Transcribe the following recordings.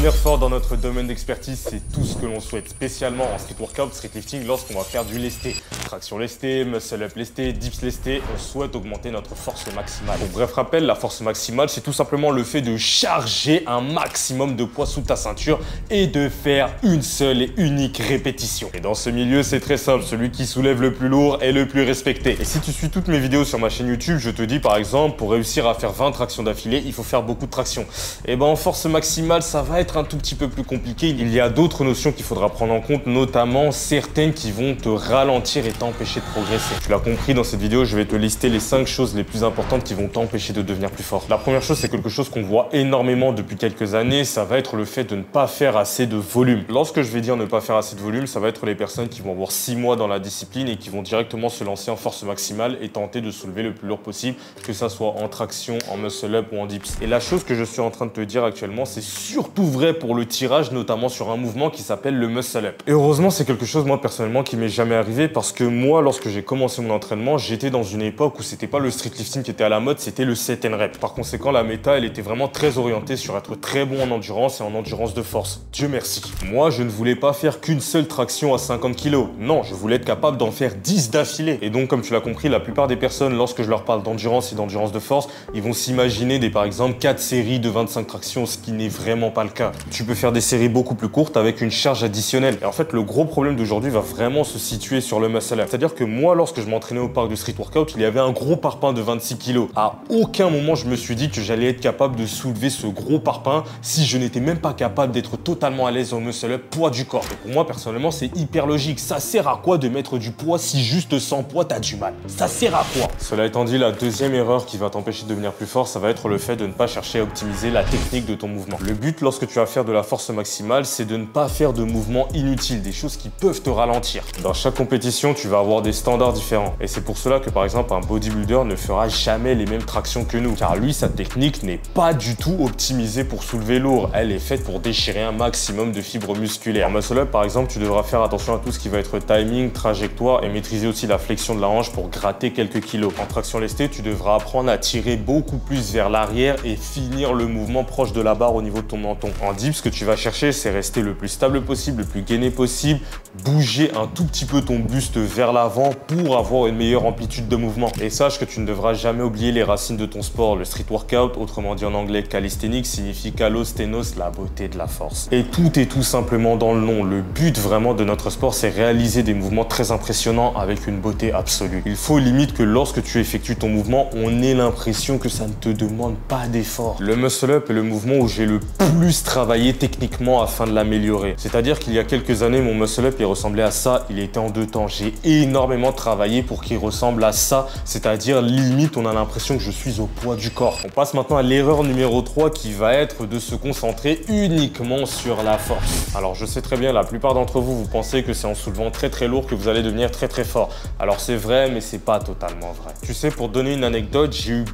Devenir fort dans notre domaine d'expertise, c'est tout ce que l'on souhaite, spécialement en street workout, street lifting, lorsqu'on va faire du lesté. Traction lestée, muscle up lesté, dips lesté, on souhaite augmenter notre force maximale. Pour bref rappel, la force maximale, c'est tout simplement le fait de charger un maximum de poids sous ta ceinture et de faire une seule et unique répétition. Et dans ce milieu, c'est très simple, celui qui soulève le plus lourd est le plus respecté. Et si tu suis toutes mes vidéos sur ma chaîne YouTube, je te dis par exemple, pour réussir à faire 20 tractions d'affilée, il faut faire beaucoup de tractions. Et ben en force maximale, ça va être un tout petit peu plus compliqué. Il y a d'autres notions qu'il faudra prendre en compte, notamment certaines qui vont te ralentir et t'empêcher de progresser. Tu l'as compris, dans cette vidéo, je vais te lister les 5 choses les plus importantes qui vont t'empêcher de devenir plus fort. La première chose, c'est quelque chose qu'on voit énormément depuis quelques années, ça va être le fait de ne pas faire assez de volume. Lorsque je vais dire ne pas faire assez de volume, ça va être les personnes qui vont avoir 6 mois dans la discipline et qui vont directement se lancer en force maximale et tenter de soulever le plus lourd possible, que ça soit en traction, en muscle up ou en dips. Et la chose que je suis en train de te dire actuellement, c'est surtout vrai pour le tirage, notamment sur un mouvement qui s'appelle le muscle up. Et heureusement, c'est quelque chose, moi, personnellement, qui m'est jamais arrivé parce que moi, lorsque j'ai commencé mon entraînement, j'étais dans une époque où c'était pas le street lifting qui était à la mode, c'était le set and rep. Par conséquent, la méta, elle était vraiment très orientée sur être très bon en endurance et en endurance de force. Dieu merci. Moi, je ne voulais pas faire qu'une seule traction à 50 kg. Non, je voulais être capable d'en faire 10 d'affilée. Et donc, comme tu l'as compris, la plupart des personnes, lorsque je leur parle d'endurance et d'endurance de force, ils vont s'imaginer par exemple, 4 séries de 25 tractions, ce qui n'est vraiment pas le cas. Tu peux faire des séries beaucoup plus courtes avec une charge additionnelle. Et en fait, le gros problème d'aujourd'hui va vraiment se situer sur le muscle up. C'est-à-dire que moi, lorsque je m'entraînais au parc de street workout, il y avait un gros parpaing de 26 kg. À aucun moment, je me suis dit que j'allais être capable de soulever ce gros parpaing si je n'étais même pas capable d'être totalement à l'aise au muscle up, poids du corps. Et pour moi, personnellement, c'est hyper logique. Ça sert à quoi de mettre du poids si juste sans poids, t'as du mal? Ça sert à quoi? Cela étant dit, la deuxième erreur qui va t'empêcher de devenir plus fort, ça va être le fait de ne pas chercher à optimiser la technique de ton mouvement. Le but lorsque tu vas faire de la force maximale, c'est de ne pas faire de mouvements inutiles, des choses qui peuvent te ralentir. Dans chaque compétition, tu vas avoir des standards différents. Et c'est pour cela que par exemple, un bodybuilder ne fera jamais les mêmes tractions que nous. Car lui, sa technique n'est pas du tout optimisée pour soulever lourd. Elle est faite pour déchirer un maximum de fibres musculaires. En muscle up, par exemple, tu devras faire attention à tout ce qui va être timing, trajectoire et maîtriser aussi la flexion de la hanche pour gratter quelques kilos. En traction lestée, tu devras apprendre à tirer beaucoup plus vers l'arrière et finir le mouvement proche de la barre au niveau de ton menton. En dips, ce que tu vas chercher, c'est rester le plus stable possible, le plus gainé possible, bouger un tout petit peu ton buste vers l'avant pour avoir une meilleure amplitude de mouvement. Et sache que tu ne devras jamais oublier les racines de ton sport. Le street workout, autrement dit en anglais calisthenics, signifie kalosténos, la beauté de la force. Et tout est tout simplement dans le nom. Le but vraiment de notre sport, c'est réaliser des mouvements très impressionnants avec une beauté absolue. Il faut limite que lorsque tu effectues ton mouvement, on ait l'impression que ça ne te demande pas d'effort. Le muscle up est le mouvement où j'ai le plus travaillé techniquement afin de l'améliorer. C'est-à-dire qu'il y a quelques années, mon muscle up il ressemblait à ça, il était en 2 temps. J'ai énormément travaillé pour qu'il ressemble à ça, c'est-à-dire limite on a l'impression que je suis au poids du corps. On passe maintenant à l'erreur numéro 3 qui va être de se concentrer uniquement sur la force. Alors je sais très bien, la plupart d'entre vous, vous pensez que c'est en soulevant très lourd que vous allez devenir très fort. Alors c'est vrai, mais c'est pas totalement vrai. Tu sais, pour donner une anecdote, j'ai eu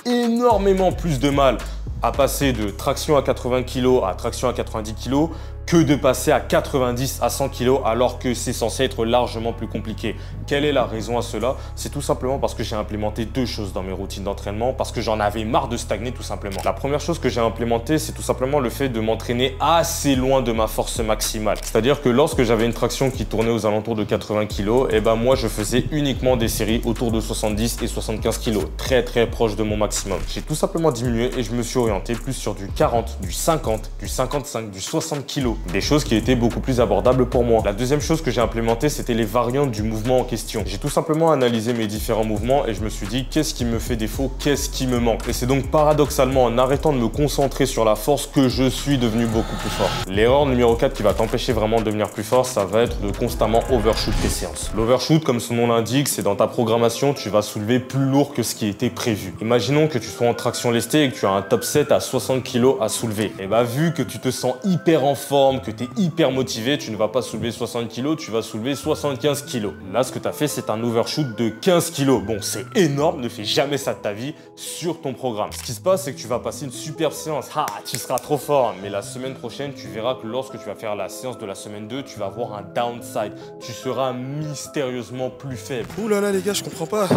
énormément plus de mal à passer de traction à 80 kg à traction à 90 kg que de passer à 90 à 100 kg alors que c'est censé être largement plus compliqué. Quelle est la raison à cela? C'est tout simplement parce que j'ai implémenté 2 choses dans mes routines d'entraînement, parce que j'en avais marre de stagner tout simplement. La première chose que j'ai implémentée, c'est tout simplement le fait de m'entraîner assez loin de ma force maximale. C'est-à-dire que lorsque j'avais une traction qui tournait aux alentours de 80 kg, et ben moi je faisais uniquement des séries autour de 70 et 75 kg, très proche de mon maximum. J'ai tout simplement diminué et je me suis orienté plus sur du 40, du 50, du 55, du 60 kg. Des choses qui étaient beaucoup plus abordables pour moi. La deuxième chose que j'ai implémentée, c'était les variantes du mouvement en question. J'ai tout simplement analysé mes différents mouvements et je me suis dit qu'est-ce qui me fait défaut, qu'est-ce qui me manque. Et c'est donc paradoxalement en arrêtant de me concentrer sur la force que je suis devenu beaucoup plus fort. L'erreur numéro 4 qui va t'empêcher vraiment de devenir plus fort, ça va être de constamment overshoot tes séances. L'overshoot, comme son nom l'indique, c'est dans ta programmation, tu vas soulever plus lourd que ce qui était prévu. Imaginons que tu sois en traction lestée et que tu as un top set à 60 kg à soulever. Et bah vu que tu te sens hyper en forme, que tu es hyper motivé, tu ne vas pas soulever 60 kg, tu vas soulever 75 kg. Là, ce que tu as fait, c'est un overshoot de 15 kg. Bon, c'est énorme, ne fais jamais ça de ta vie sur ton programme. Ce qui se passe, c'est que tu vas passer une superbe séance. Ah, tu seras trop fort. Mais la semaine prochaine, tu verras que lorsque tu vas faire la séance de la semaine 2, tu vas avoir un downside. Tu seras mystérieusement plus faible. Ouh là là, les gars, je comprends pas.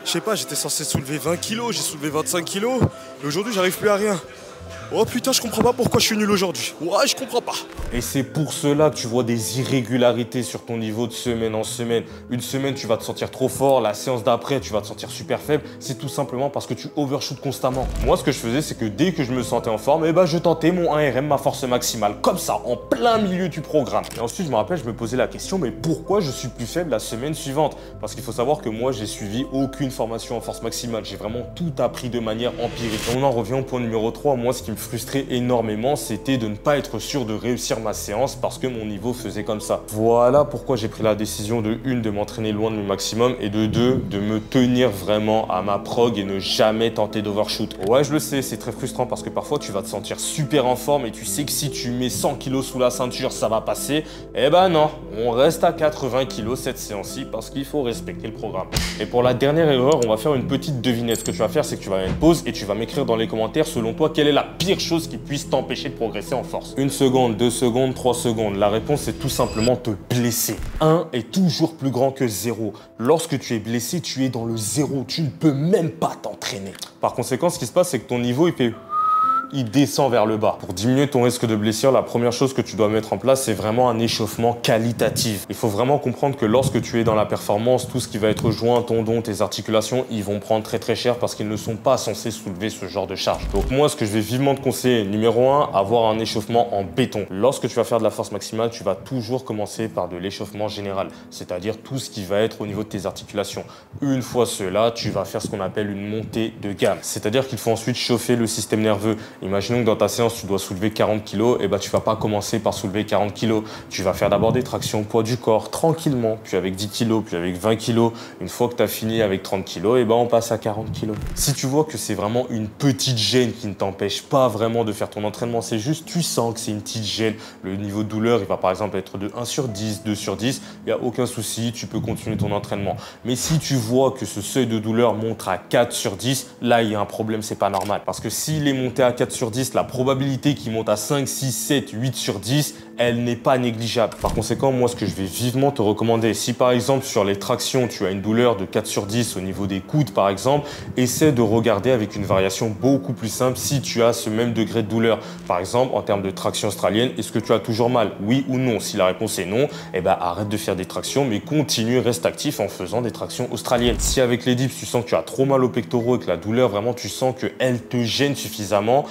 Je sais pas, j'étais censé soulever 20 kg, j'ai soulevé 25 kg. Et aujourd'hui, j'arrive plus à rien. Oh putain, je comprends pas pourquoi je suis nul aujourd'hui. Ouais, je comprends pas. Et c'est pour cela que tu vois des irrégularités sur ton niveau de semaine en semaine. Une semaine, tu vas te sentir trop fort. La séance d'après, tu vas te sentir super faible. C'est tout simplement parce que tu overshoot constamment. Moi, ce que je faisais, c'est que dès que je me sentais en forme, je tentais mon 1RM, ma force maximale. Comme ça, en plein milieu du programme. Et ensuite, je me rappelle, je me posais la question, mais pourquoi je suis plus faible la semaine suivante? Parce qu'il faut savoir que moi, j'ai suivi aucune formation en force maximale. J'ai vraiment tout appris de manière empirique. Et on en revient au point numéro 3. Moi, ce qui me frustrait énormément, c'était de ne pas être sûr de réussir ma séance parce que mon niveau faisait comme ça. Voilà pourquoi j'ai pris la décision de 1, de m'entraîner loin de mon maximum et de 2, de me tenir vraiment à ma prog et ne jamais tenter d'overshoot. Ouais, je le sais, c'est très frustrant parce que parfois tu vas te sentir super en forme et tu sais que si tu mets 100 kg sous la ceinture, ça va passer. Eh ben non, on reste à 80 kg cette séance-ci parce qu'il faut respecter le programme. Et pour la dernière erreur, on va faire une petite devinette. Ce que tu vas faire, c'est que tu vas mettre pause et tu vas m'écrire dans les commentaires, selon toi, quelle est la pire chose qui puisse t'empêcher de progresser en force. 1 seconde, 2 secondes, 3 secondes. La réponse, c'est tout simplement te blesser. 1 est toujours plus grand que 0. Lorsque tu es blessé, tu es dans le 0. Tu ne peux même pas t'entraîner. Par conséquent, ce qui se passe, c'est que ton niveau, il descend vers le bas. Pour diminuer ton risque de blessure, la première chose que tu dois mettre en place, c'est vraiment un échauffement qualitatif. Il faut vraiment comprendre que lorsque tu es dans la performance, tout ce qui va être joint, tendons, tes articulations, ils vont prendre très très cher parce qu'ils ne sont pas censés soulever ce genre de charge. Donc moi, ce que je vais vivement te conseiller, numéro 1, avoir un échauffement en béton. Lorsque tu vas faire de la force maximale, tu vas toujours commencer par de l'échauffement général, c'est-à-dire tout ce qui va être au niveau de tes articulations. Une fois cela, tu vas faire ce qu'on appelle une montée de gamme, c'est-à-dire qu'il faut ensuite chauffer le système nerveux. Imaginons que dans ta séance, tu dois soulever 40 kg, et tu vas pas commencer par soulever 40 kg. Tu vas faire d'abord des tractions poids du corps tranquillement, puis avec 10 kg, puis avec 20 kg. Une fois que tu as fini avec 30 kg, on passe à 40 kg. Si tu vois que c'est vraiment une petite gêne qui ne t'empêche pas vraiment de faire ton entraînement, c'est juste tu sens que c'est une petite gêne. Le niveau de douleur, il va par exemple être de 1 sur 10, 2 sur 10. Il n'y a aucun souci, tu peux continuer ton entraînement. Mais si tu vois que ce seuil de douleur monte à 4 sur 10, là, il y a un problème, c'est pas normal. Parce que s'il est monté à 4 sur 10, la probabilité qu'il monte à 5, 6, 7, 8 sur 10, elle n'est pas négligeable. Par conséquent, moi, ce que je vais vivement te recommander, si par exemple sur les tractions, tu as une douleur de 4 sur 10 au niveau des coudes par exemple, essaie de regarder avec une variation beaucoup plus simple si tu as ce même degré de douleur. Par exemple, en termes de traction australienne, est-ce que tu as toujours mal? Oui ou non? Si la réponse est non, arrête de faire des tractions, mais continue, reste actif en faisant des tractions australiennes. Si avec les dips, tu sens que tu as trop mal aux pectoraux et que la douleur, vraiment, tu sens qu'elle te gêne suffisamment,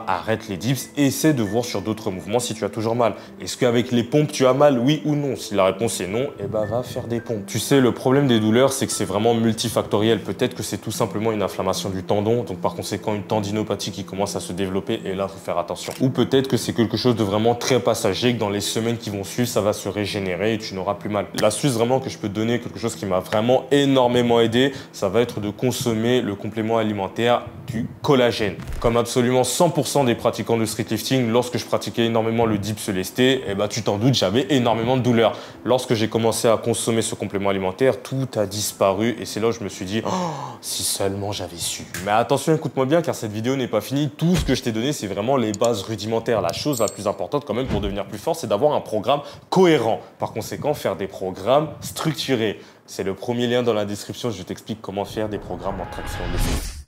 arrête les dips, essaie de voir sur d'autres mouvements si tu as toujours mal. Est-ce qu'avec les pompes, tu as mal? Oui ou non? Si la réponse est non, va faire des pompes. Tu sais, le problème des douleurs, c'est que c'est vraiment multifactoriel. Peut-être que c'est tout simplement une inflammation du tendon, donc par conséquent une tendinopathie qui commence à se développer et là, il faut faire attention. Ou peut-être que c'est quelque chose de vraiment très passager, que dans les semaines qui vont suivre, ça va se régénérer et tu n'auras plus mal. L'astuce vraiment que je peux te donner, quelque chose qui m'a vraiment énormément aidé, ça va être de consommer le complément alimentaire du collagène. Comme absolument 100% des pratiquants de streetlifting, lorsque je pratiquais énormément le dips lesté, tu t'en doutes, j'avais énormément de douleurs. Lorsque j'ai commencé à consommer ce complément alimentaire, tout a disparu et c'est là où je me suis dit, oh, si seulement j'avais su. Mais attention, écoute-moi bien car cette vidéo n'est pas finie. Tout ce que je t'ai donné, c'est vraiment les bases rudimentaires. La chose la plus importante quand même pour devenir plus fort, c'est d'avoir un programme cohérent. Par conséquent, faire des programmes structurés. C'est le premier lien dans la description, je t'explique comment faire des programmes en traction lestée.